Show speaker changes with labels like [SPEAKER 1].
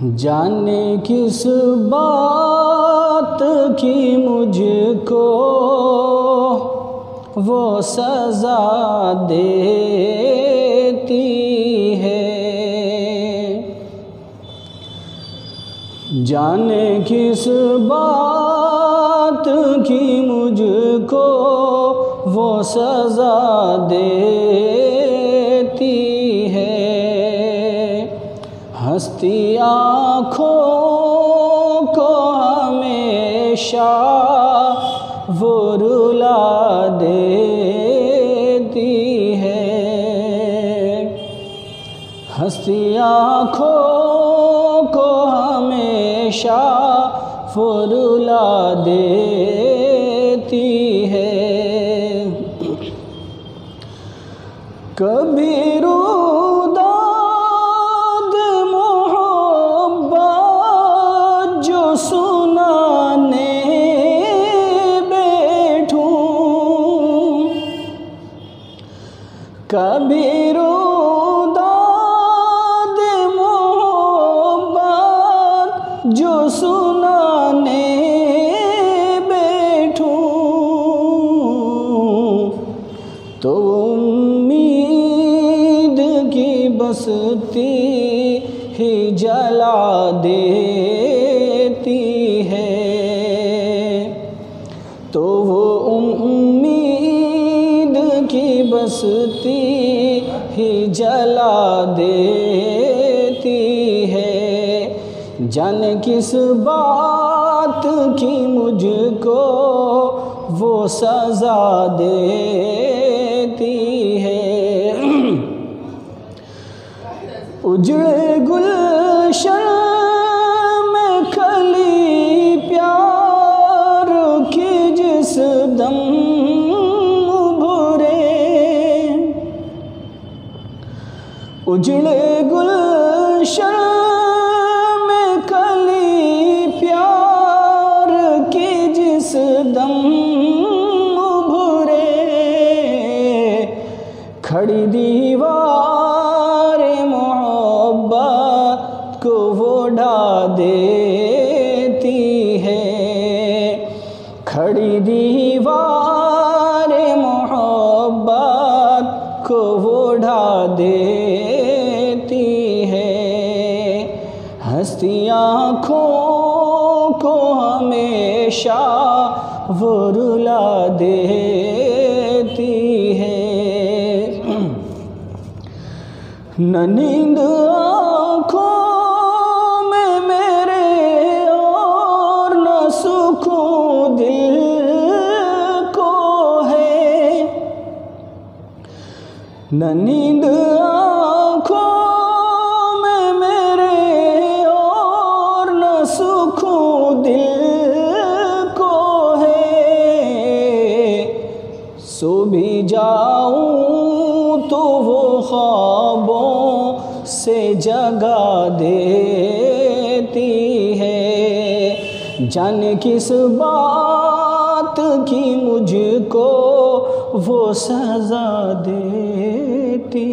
[SPEAKER 1] जाने किस बात की मुझको वो सज़ा देती है। जाने किस बात की मुझको वो सज़ा देती है। हंसती आँखों को हमेशा वो रुला देती है। हंसती आँखों को हमेशा वो रुला देती है। कभी रुदाद मोहब्बत जो सुनाने बैठूं, कभी रुदाद मोहब्बत जो सुनाने बैठूं, तो उम्मीद की बस्ती ही जला देती है। तो वो उम्मीद की बस्ती ही जला देती है। जाने किस बात की मुझको वो सज़ा देती है। उजड़े गुलशन में खली प्यार की जिस दम उभरे, उजड़े गुलशन में खली प्यार की जिस दम उभरे, खड़ी दीवार मोहब्बत को वो ढा देती है। खड़ी दीवार मोहब्बत को वो ढा देती है। हंसती आँखों को हमेशा वो रुला देती है। न नींद आँखों में मेरे और न सुकून दिल को है। न नींद आँखों में मेरे और न सुकून दिल को है। सो भी जाऊं तो वो ख्वाबों से जगा देती है। जाने किस बात की मुझको वो सज़ा देती